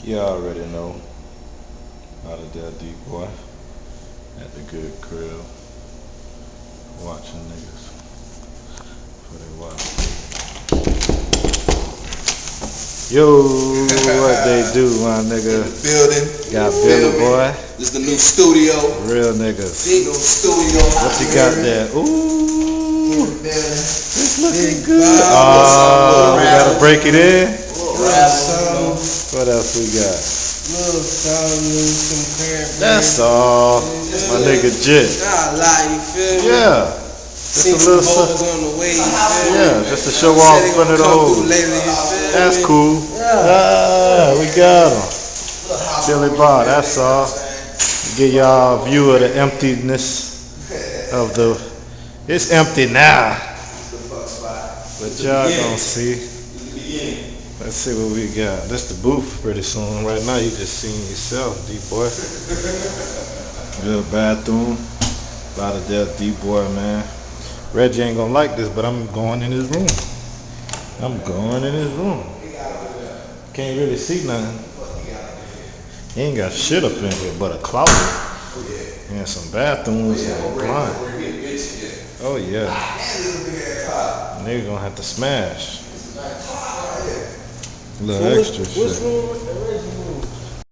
You already know. Out of there, D-boy. At the good crib. Watching niggas. Before they watch. Yo, what they do, my nigga? Building. Got Billy boy. This is the new studio. Real niggas. New studio. What you got there? Ooh. It's looking good. We gotta break it in. What else we got? That's all. My nigga Jit. Yeah. Just a little something. On the way, Yeah, just to show off in front of the hoes. That's cool. We got him. Billy Bar, that's all. Give y'all a view of the emptiness of the. It's empty now. But y'all gonna see. Let's see what we got. This the booth pretty soon. Right now you just seeing yourself, D-boy. Good bathroom. A lot of death, D-boy, man. Reggie ain't gonna like this, but I'm going in his room. I'm going in his room. Can't really see nothing. He ain't got shit up in here but a closet. And some bathrooms and a blind. Oh yeah. Nigga gonna have to smash. A little extra shit.